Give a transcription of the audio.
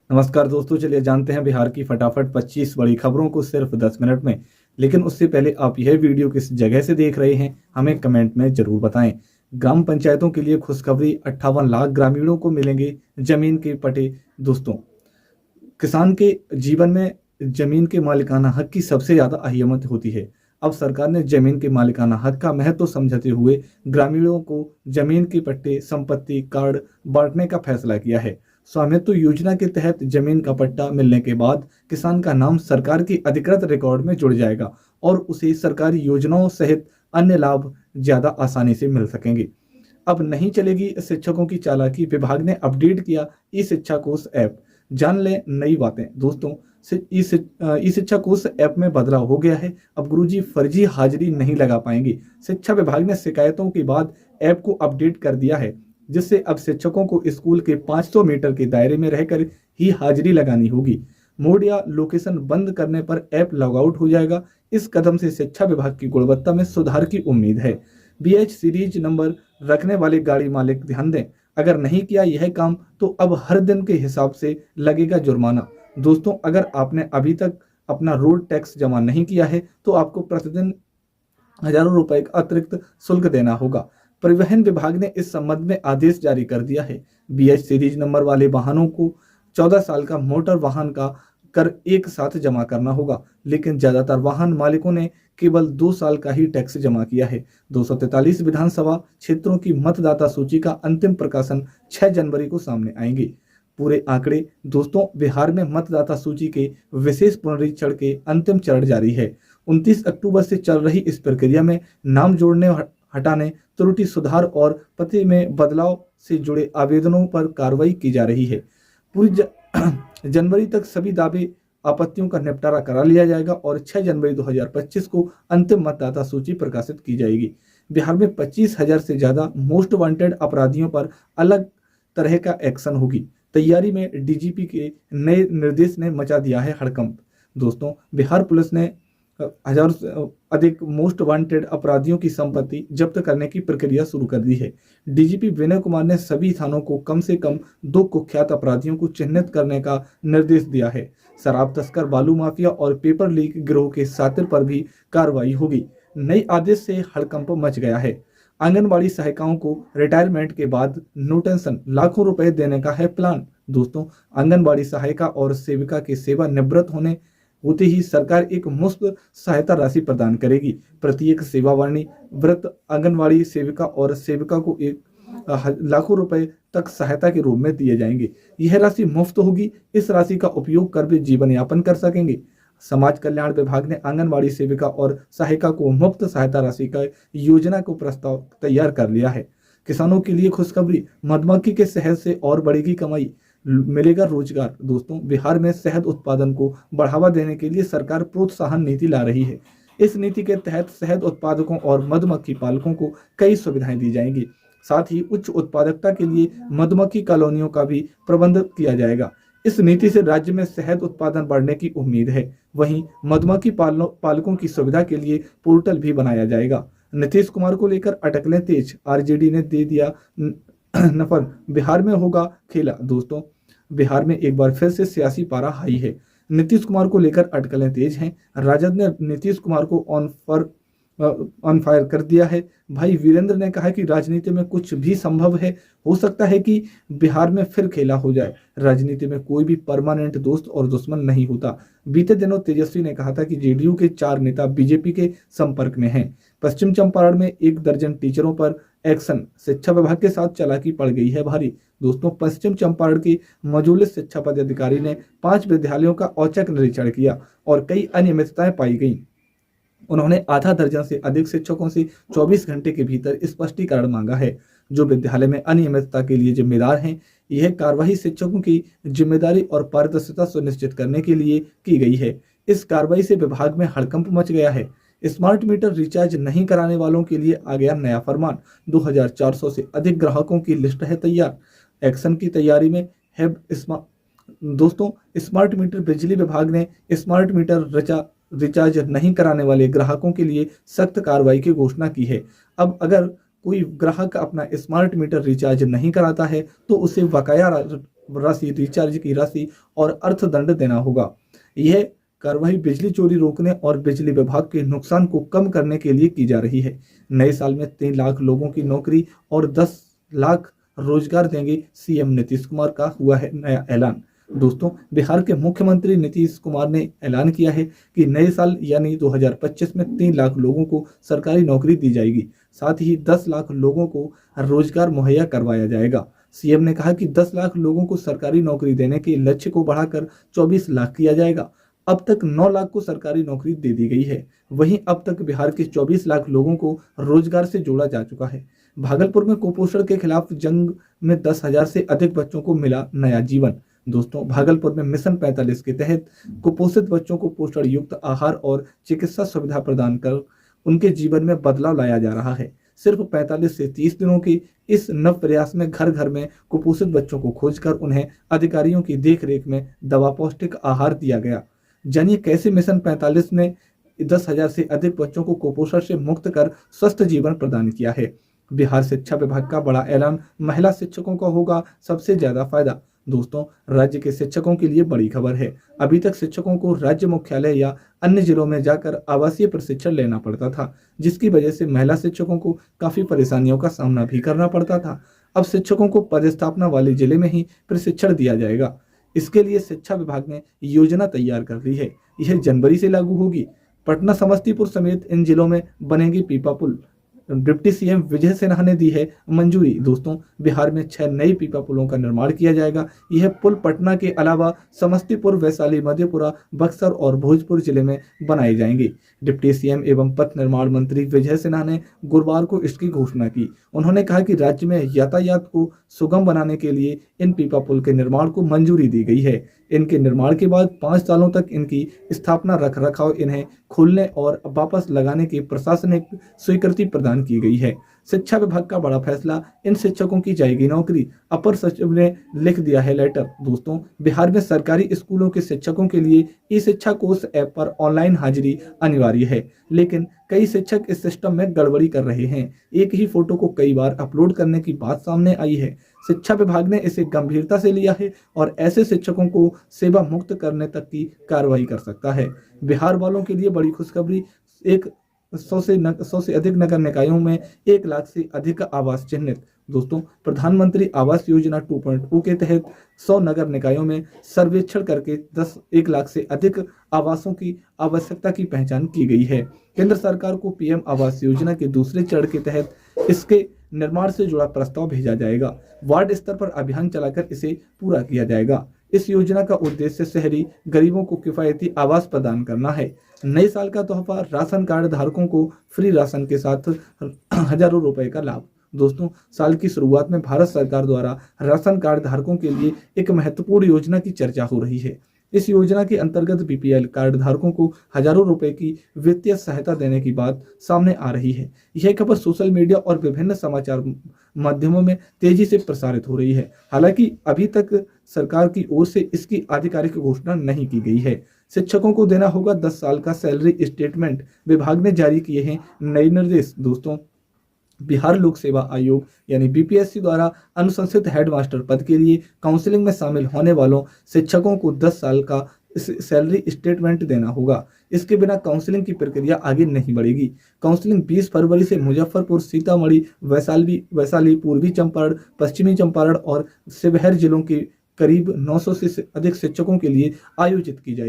नमस्कार दोस्तों, चलिए जानते हैं बिहार की फटाफट 25 बड़ी खबरों को सिर्फ 10 मिनट में। लेकिन उससे पहले आप यह वीडियो किस जगह से देख रहे हैं हमें कमेंट में जरूर बताएं। ग्राम पंचायतों के लिए खुशखबरी, 58 लाख ग्रामीणों को मिलेंगे जमीन के पट्टे। दोस्तों, किसान के जीवन में जमीन के मालिकाना हक की सबसे ज्यादा अहमियत होती है। अब सरकार ने जमीन के मालिकाना हक का महत्व समझते हुए ग्रामीणों को जमीन के पट्टे, संपत्ति कार्ड बांटने का फैसला किया है। स्वामित्व योजना के तहत जमीन का पट्टा मिलने के बाद किसान का नाम सरकार की अधिकृत रिकॉर्ड में जुड़ जाएगा और उसे सरकारी योजनाओं सहित अन्य लाभ ज्यादा आसानी से मिल सकेंगे। अब नहीं चलेगी शिक्षकों की चालाकी, विभाग ने अपडेट किया ई शिक्षा कोष ऐप। जान लें नई बातें दोस्तों। ई शिक्षा कोष ऐप में बदलाव हो गया है। अब गुरुजी फर्जी हाजिरी नहीं लगा पाएंगे। शिक्षा विभाग ने शिकायतों के बाद ऐप को अपडेट कर दिया है, जिससे अब शिक्षकों को स्कूल के 500 मीटर के दायरे में रहकर ही हाजिरी लगानी होगी। मोड या लोकेशन बंद करने पर ऐप लॉग आउट हो जाएगा। इस कदम से शिक्षा विभाग की गुणवत्ता में सुधार की उम्मीद है। BH सीरीज नंबर रखने वाले गाड़ी मालिक ध्यान दें, अगर नहीं किया यह काम तो अब हर दिन के हिसाब से लगेगा जुर्माना। दोस्तों, अगर आपने अभी तक अपना रोड टैक्स जमा नहीं किया है तो आपको प्रतिदिन हजारों रुपए का अतिरिक्त शुल्क देना होगा। परिवहन विभाग ने इस संबंध में आदेश जारी कर दिया है। BH सीरीज नंबर वाले वाहनों को 14 साल का मोटर वाहन का कर एक साथ जमा करना होगा, लेकिन ज्यादातर वाहन मालिकों ने केवल 2 साल का ही टैक्स जमा किया है। 243 विधानसभा क्षेत्रों की मतदाता सूची का अंतिम प्रकाशन 6 जनवरी को सामने आएंगे। पूरे आंकड़े दोस्तों, बिहार में मतदाता सूची के विशेष पुनरीक्षण के अंतिम चरण जारी है। 29 अक्टूबर से चल रही इस प्रक्रिया में नाम जोड़ने, हटाने, त्रुटि सुधार और पते में बदलाव से जुड़े आवेदनों पर कार्रवाई की जा रही है। पूरी जनवरी तक सभी दावे आपत्तियों का निपटारा करा लिया जाएगा और 6 जनवरी 2025 को अंतिम मतदाता सूची प्रकाशित की जाएगी। बिहार में 25,000 से ज्यादा मोस्ट वांटेड अपराधियों पर अलग तरह का एक्शन होगी। तैयारी में DGP के नए निर्देश ने मचा दिया है हड़कंप। दोस्तों, बिहार पुलिस ने हजार से अधिक मोस्ट वांटेड अपराधियों की संपत्ति जब्त करने की प्रक्रिया शुरू कर दी है। DGP विनय कुमार ने सभी थानों को कम से कम 2 कुख्यात अपराधियों को चिन्हित करने का निर्देश दिया है। शराब तस्कर, बालू माफिया और पेपर लीक गिरोह के साथिर पर भी कार्रवाई होगी। नए आदेश से हड़कंप मच गया है। आंगनबाड़ी सहायिकाओं को रिटायरमेंट के बाद नो टेंशन, लाखों रुपए देने का है प्लान। दोस्तों, आंगनबाड़ी सहायिका और सेविका के सेवा निवृत्त होते ही सरकार एक मुफ्त सहायता राशि प्रदान करेगी। प्रत्येक सेवावानी व्रत आंगनबाड़ी सेविका और सेविका को लाखों रुपए तक सहायता के रूप में दिए जाएंगे। यह राशि मुफ्त होगी। इस राशि का उपयोग कर भी जीवन यापन कर सकेंगे। समाज कल्याण विभाग ने आंगनबाड़ी सेविका और सहायिका को मुफ्त सहायता राशि का योजना को प्रस्ताव तैयार कर लिया है। किसानों के लिए खुशखबरी, मधुमक्खी के शहद से और बढ़ेगी कमाई, मिलेगा रोजगार। दोस्तों, बिहार में शहद उत्पादन को बढ़ावा देने के लिए सरकार प्रोत्साहन नीति ला रही है। इस नीति के तहत शहद उत्पादकों और मधुमक्खी पालकों को कई सुविधाएं दी जाएंगी। साथ ही उच्च उत्पादकता के लिए मधुमक्खी कॉलोनियों का भी प्रबंध किया जाएगा। इस नीति से राज्य में शहद उत्पादन बढ़ने की उम्मीद है। वहीं मधुमक्खी पालकों की सुविधा के लिए पोर्टल भी बनाया जाएगा। नीतीश कुमार को लेकर अटकलें तेज, RJD ने दे दिया नफल, बिहार में होगा खेला। दोस्तों, बिहार में एक बार फिर से सियासी पारा हाई है। नीतीश कुमार को लेकर अटकलें तेज हैं। राजद ने नीतीश कुमार को ऑन फायर कर दिया है। भाई वीरेंद्र ने कहा कि राजनीति में कुछ भी संभव है, हो सकता है कि बिहार में फिर खेला हो जाए। राजनीति में कोई भी परमानेंट दोस्त और दुश्मन नहीं होता। बीते दिनों तेजस्वी ने कहा था कि JDU के 4 नेता BJP के संपर्क में हैं। पश्चिम चंपारण में 1 दर्जन टीचरों पर एक्शन, शिक्षा विभाग के साथ चालाकी पड़ गई है भारी। दोस्तों, पश्चिम चंपारण के मजूलिस शिक्षा पदाधिकारी ने 5 विद्यालयों का औचक निरीक्षण किया और कई अनियमितताएं पाई गई। उन्होंने आधा दर्जन से अधिक शिक्षकों से 24 घंटे के भीतर स्पष्टीकरण मांगा है, जो विद्यालय में अनियमितता के लिए जिम्मेदार हैं। यह कार्रवाई शिक्षकों की जिम्मेदारी और पारदर्शिता सुनिश्चित करने के लिए की गई है। इस कार्रवाई से विभाग में हड़कंप मच गया है। स्मार्ट मीटर रिचार्ज नहीं कराने वालों के लिए आ गया नया फरमान। 2400 से अधिक ग्राहकों की लिस्ट है तैयार। एक्शन की तैयारी में है। दोस्तों, स्मार्ट मीटर बिजली विभाग ने स्मार्ट मीटर रिचार्ज नहीं कराने वाले ग्राहकों के लिए सख्त कार्रवाई की घोषणा की है। अब अगर कोई ग्राहक अपना स्मार्ट मीटर रिचार्ज नहीं कराता है तो उसे बकाया राशि, रिचार्ज की राशि और अर्थदंड देना होगा। यह कार्रवाई बिजली चोरी रोकने और बिजली विभाग के नुकसान को कम करने के लिए की जा रही है। नए साल में 3 लाख लोगों की नौकरी और 10 लाख रोजगार देंगे, सीएम नीतीश कुमार का हुआ है नया ऐलान। दोस्तों, बिहार के मुख्यमंत्री नीतीश कुमार ने ऐलान किया है कि नए साल यानी 2025 में 3 लाख लोगों को सरकारी नौकरी दी जाएगी। साथ ही 10 लाख लोगों को रोजगार मुहैया करवाया जाएगा। सीएम ने कहा कि 10 लाख लोगों को सरकारी नौकरी देने के लक्ष्य को बढ़ाकर 24 लाख किया जाएगा। अब तक 9 लाख को सरकारी नौकरी दे दी गई है। वहीं अब तक बिहार के 24 लाख लोगों को रोजगार से जोड़ा जा चुका है। भागलपुर में कुपोषण के खिलाफ जंग में 10,000 से अधिक बच्चों को मिला नया जीवन। दोस्तों, भागलपुर में मिशन 45 के तहत कुपोषित बच्चों को पोषण युक्त आहार और चिकित्सा सुविधा प्रदान कर उनके जीवन में बदलाव लाया जा रहा है। सिर्फ 45 से 30 दिनों के इस नव प्रयास में घर घर में कुपोषित बच्चों को खोजकर उन्हें अधिकारियों की देखरेख में दवा, पौष्टिक आहार दिया गया। जानिए कैसे मिशन 45 ने 10,000 से अधिक बच्चों को कुपोषण से मुक्त कर स्वस्थ जीवन प्रदान किया है। बिहार शिक्षा विभाग का बड़ा ऐलान, महिला शिक्षकों का होगा सबसे ज्यादा फायदा। दोस्तों, राज्य के शिक्षकों के लिए बड़ी खबर है। अभी तक शिक्षकों को राज्य मुख्यालय या अन्य जिलों में जाकर आवासीय प्रशिक्षण लेना पड़ता था, जिसकी वजह से महिला शिक्षकों को काफी परेशानियों का सामना भी करना पड़ता था। अब शिक्षकों को पदस्थापना वाले जिले में ही प्रशिक्षण दिया जाएगा। इसके लिए शिक्षा विभाग ने योजना तैयार कर ली है। यह जनवरी से लागू होगी। पटना, समस्तीपुर समेत इन जिलों में बनेंगे पीपा पुल। डिप्टी सीएम विजय सिन्हा ने दी है मंजूरी। दोस्तों, बिहार में 6 नई पीपा पुलों का निर्माण किया जाएगा। यह पुल पटना के अलावा समस्तीपुर, वैशाली, मधेपुरा, बक्सर और भोजपुर जिले में बनाए जाएंगे। डिप्टी सीएम एवं पथ निर्माण मंत्री विजय सिन्हा ने गुरुवार को इसकी घोषणा की। उन्होंने कहा कि राज्य में यातायात को सुगम बनाने के लिए इन पीपा पुल के निर्माण को मंजूरी दी गई है। इनके निर्माण के बाद 5 सालों तक इनकी स्थापना, रख रखाव, इन्हें खोलने और वापस लगाने की प्रशासनिक स्वीकृति प्रदान की गई है। शिक्षा विभाग का बड़ा फैसला, इन शिक्षकों की जाएगी नौकरी। अपर सचिव ने लिख दिया है लेटर। दोस्तों, बिहार में सरकारी स्कूलों के शिक्षकों के लिए ई शिक्षा कोर्स ऐप पर ऑनलाइन हाजिरी अनिवार्य है, लेकिन कई शिक्षक इस सिस्टम में गड़बड़ी कर रहे हैं। एक ही फोटो को कई बार अपलोड करने की बात सामने आई है। शिक्षा विभाग ने इसे गंभीरता से लिया है और ऐसे शिक्षकों को सेवा मुक्त करने तक की कार्रवाई कर सकता है। बिहार वालों के लिए बड़ी खुशखबरी, 100 से अधिक नगर निकायों में 1 लाख से अधिक आवास चिन्हित। दोस्तों, प्रधानमंत्री आवास योजना 2.0 के तहत 100 नगर निकायों में सर्वेक्षण करके 1 लाख से अधिक आवासों की आवश्यकता की पहचान की गई है। केंद्र सरकार को पीएम आवास योजना के दूसरे चरण के तहत इसके निर्माण से जुड़ा प्रस्ताव भेजा जाएगा। वार्ड स्तर पर अभियान चलाकर इसे पूरा किया जाएगा। इस योजना का उद्देश्य शहरी गरीबों को किफायती आवास प्रदान करना है। नए साल का तोहफा, राशन कार्ड धारकों को फ्री राशन के साथ हजारों रुपए का लाभ। दोस्तों, साल की शुरुआत में भारत सरकार द्वारा राशन कार्ड धारकों के लिए एक महत्वपूर्ण योजना की चर्चा हो रही है। इस योजना के अंतर्गत बीपीएल कार्ड धारकों को हजारों रुपए की वित्तीय सहायता देने की बात सामने आ रही है। यह खबर सोशल मीडिया और विभिन्न समाचार माध्यमों में तेजी से प्रसारित हो रही है। हालांकि अभी तक सरकार की ओर से इसकी आधिकारिक घोषणा नहीं की गई है। शिक्षकों को देना होगा 10 साल का सैलरी स्टेटमेंट। विभाग ने जारी किए हैं नए निर्देश। दोस्तों, बिहार लोक सेवा आयोग यानी बीपीएससी द्वारा अनुशंसित हेडमास्टर पद के लिए काउंसलिंग में शामिल होने वालों शिक्षकों को 10 साल का सैलरी स्टेटमेंट देना होगा। इसके बिना काउंसलिंग की प्रक्रिया आगे नहीं बढ़ेगी। काउंसलिंग 20 फरवरी से मुजफ्फरपुर, सीतामढ़ी, वैशाली, पूर्वी चंपारण, पश्चिमी चंपारण और शिवहर जिलों के करीब 900 से अधिक शिक्षकों के लिए आयोजित की जाएगी।